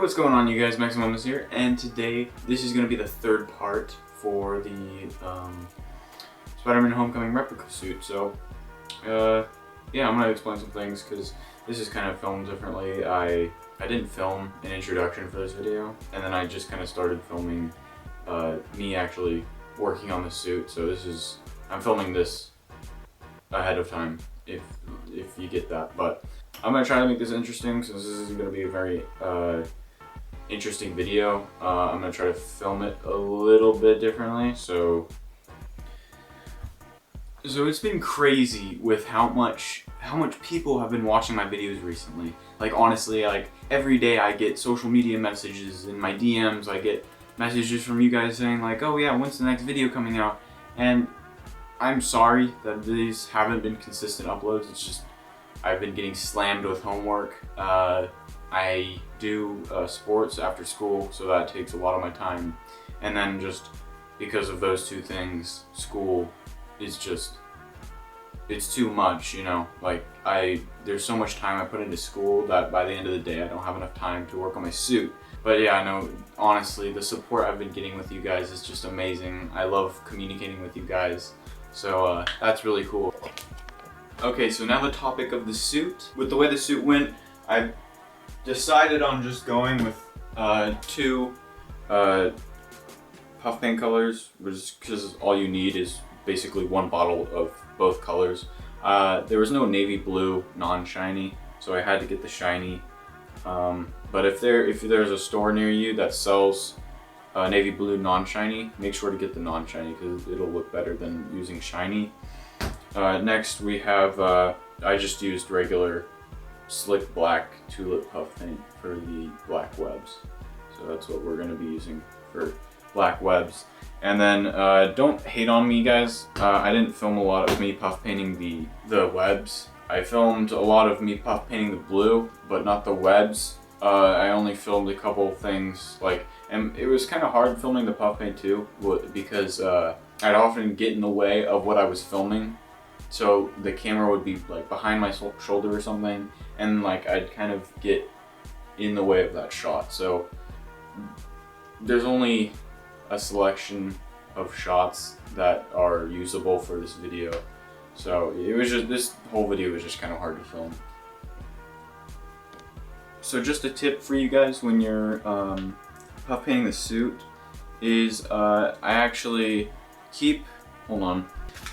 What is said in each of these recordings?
what's going on, you guys? Maximum is here, and today this is going to be the third part for the Spider-Man Homecoming replica suit. So, yeah, I'm going to explain some things because this is kind of filmed differently. I didn't film an introduction for this video, and then I just kind of started filming me actually working on the suit. So I'm filming this ahead of time, if you get that. But I'm gonna try to make this interesting since this is gonna be a very interesting video. I'm gonna try to film it a little bit differently. So it's been crazy with how much people have been watching my videos recently. Like, honestly, like every day I get social media messages in my DMs. I get messages from you guys saying like, oh yeah, when's the next video coming out? And I'm sorry that these haven't been consistent uploads. It's just I've been getting slammed with homework. I do sports after school, so that takes a lot of my time. And then just because of those two things, school is just, it's too much, you know? Like, there's so much time I put into school that by the end of the day I don't have enough time to work on my suit. But yeah, I know, honestly, the support I've been getting with you guys is just amazing. I love communicating with you guys. So that's really cool. Okay, so now the topic of the suit. With the way the suit went, I decided on just going with two puff paint colors, because all you need is basically one bottle of both colors. There was no navy blue non-shiny, so I had to get the shiny. But if there's a store near you that sells navy blue non-shiny, make sure to get the non-shiny because it'll look better than using shiny. Next we have, I just used regular slick black Tulip puff paint for the black webs. So that's what we're going to be using for black webs. And then don't hate on me, guys. I didn't film a lot of me puff painting the webs. I filmed a lot of me puff painting the blue, but not the webs. I only filmed a couple things, and it was kind of hard filming the puff paint too, because I'd often get in the way of what I was filming. So the camera would be like behind my shoulder or something, and like I'd kind of get in the way of that shot. So there's only a selection of shots that are usable for this video. So it was just, this whole video was just kind of hard to film. So just a tip for you guys when you're puff painting the suit is I actually hold on.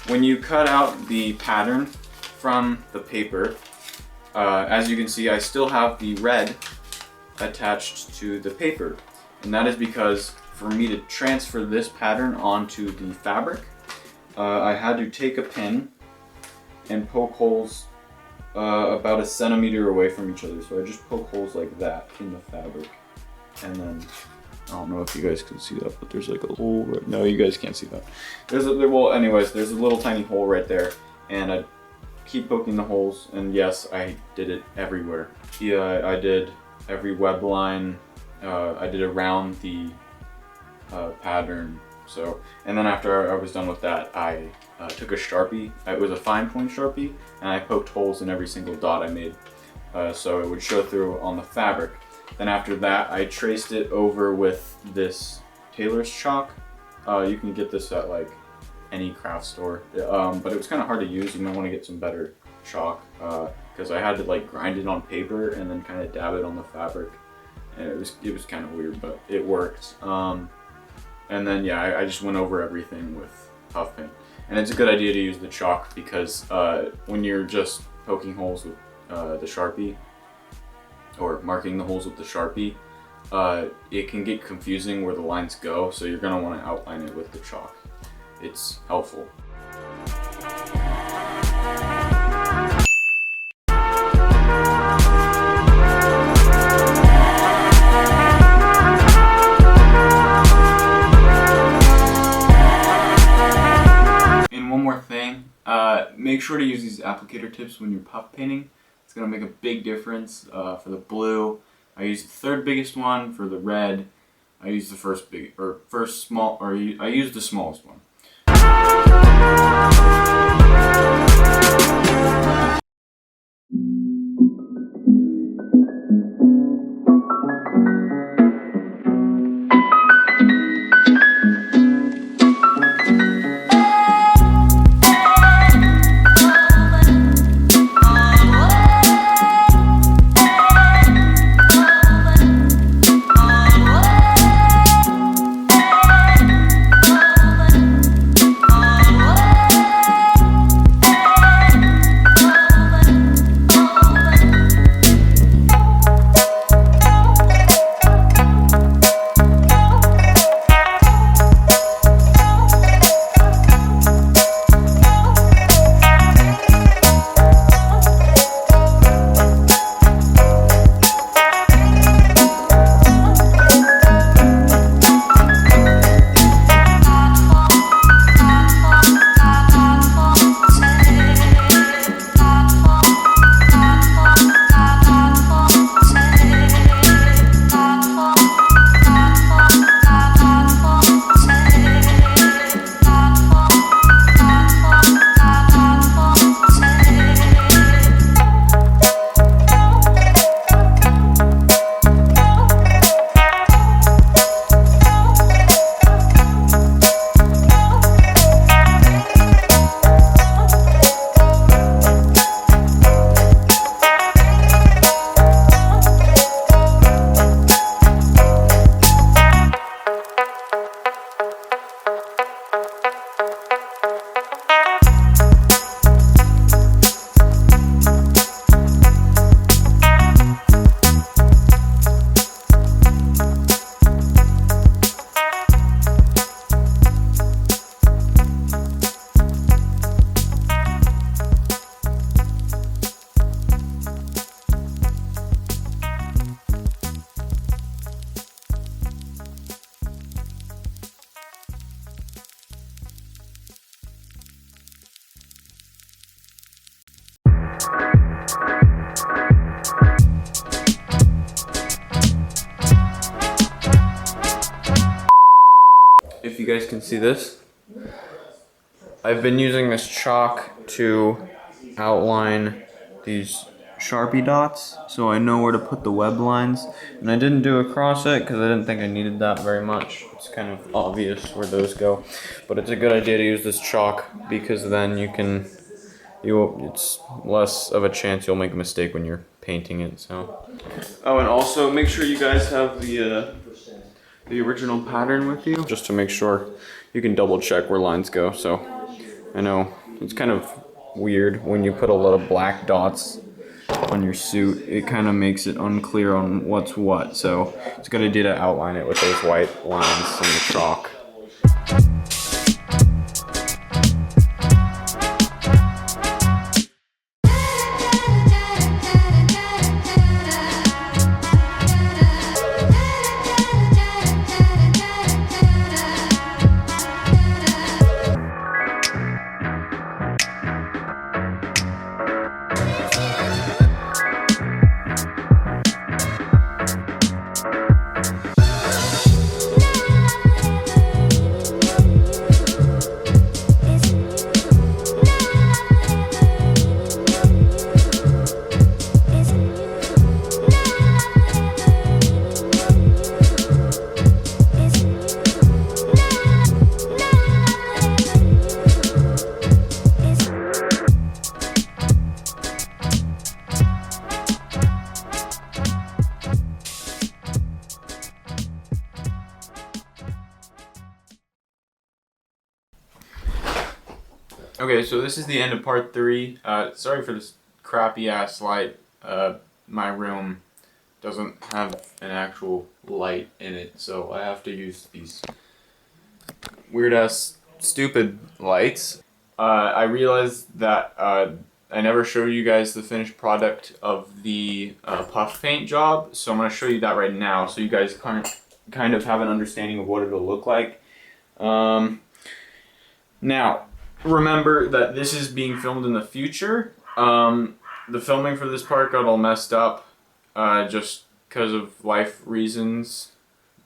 When you cut out the pattern from the paper, as you can see, I still have the red attached to the paper. And that is because for me to transfer this pattern onto the fabric, I had to take a pin and poke holes about a centimeter away from each other. So I just poke holes like that in the fabric. And then, I don't know if you guys can see that, but there's like a hole right, no, you guys can't see that. Well, anyways, there's a little tiny hole right there, and I keep poking the holes, and yes, I did it everywhere. Yeah, I did every web line, I did around the pattern. So, and then after I was done with that, I took a Sharpie. It was a fine point Sharpie, and I poked holes in every single dot I made, so it would show through on the fabric. Then after that, I traced it over with this tailor's chalk. You can get this at like any craft store, but it was kind of hard to use. You might want to get some better chalk, because I had to like grind it on paper and then kind of dab it on the fabric, and it was kind of weird, but it worked. And then yeah, I just went over everything with puff paint, and it's a good idea to use the chalk because when you're just poking holes with the Sharpie, or marking the holes with the Sharpie, it can get confusing where the lines go, so you're going to want to outline it with the chalk. It's helpful. And one more thing, make sure to use these applicator tips when you're puff painting. It's gonna make a big difference. For the blue, I used the third biggest one. For the red, I used the I used the smallest one. you guys can see this. I've been using this chalk to outline these Sharpie dots so I know where to put the web lines. And I didn't do across it because I didn't think I needed that very much. It's kind of obvious where those go. But it's a good idea to use this chalk because then it's less of a chance you'll make a mistake when you're painting it. So. Oh, and also make sure you guys have the original pattern with you, just to make sure you can double check where lines go. So I know it's kind of weird when you put a lot of black dots on your suit. It kind of makes it unclear on what's what. So it's a good idea to outline it with those white lines and the chalk. Okay, so this is the end of part 3. Sorry for this crappy ass light. My room doesn't have an actual light in it, so I have to use these weird ass stupid lights. I realized that I never showed you guys the finished product of the puff paint job, so I'm going to show you that right now so you guys kind of have an understanding of what it'll look like. Now, remember that this is being filmed in the future. The filming for this part got all messed up just because of life reasons.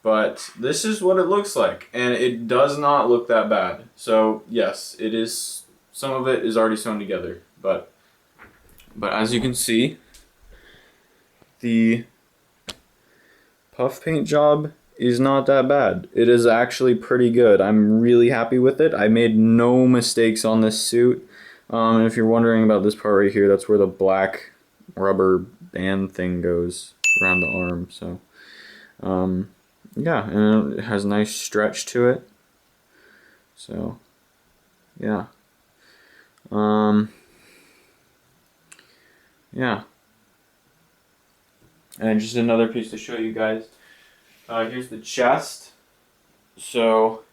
But this is what it looks like, and it does not look that bad. So yes, it is. Some of it is already sewn together, but as you can see, the puff paint job is not that bad. It is actually pretty good. I'm really happy with it. I made no mistakes on this suit. And if you're wondering about this part right here, that's where the black rubber band thing goes around the arm. So, yeah, and it has a nice stretch to it. So, yeah. Yeah. And just another piece to show you guys. Here's the chest. So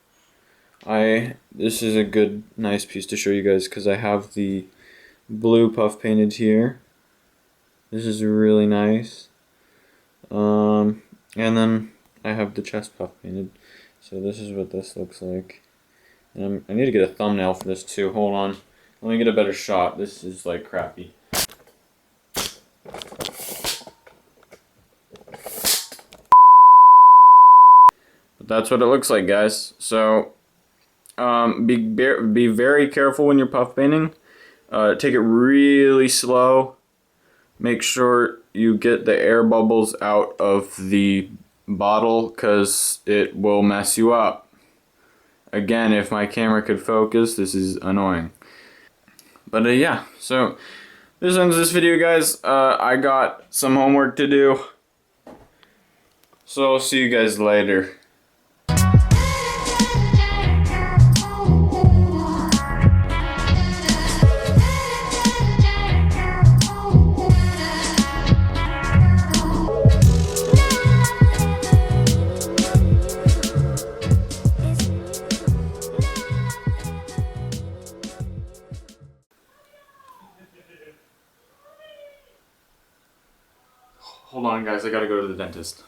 this is a good, nice piece to show you guys because I have the blue puff painted here. This is really nice. And then I have the chest puff painted. So this is what this looks like. And I need to get a thumbnail for this too. Hold on. Let me get a better shot. This is like crappy. That's what it looks like, guys. So be very careful when you're puff painting. Take it really slow. Make sure you get the air bubbles out of the bottle because it will mess you up. Again, if my camera could focus, this is annoying. But yeah, so this ends this video, guys. I got some homework to do. So I'll see you guys later. Hold on, guys, I gotta go to the dentist.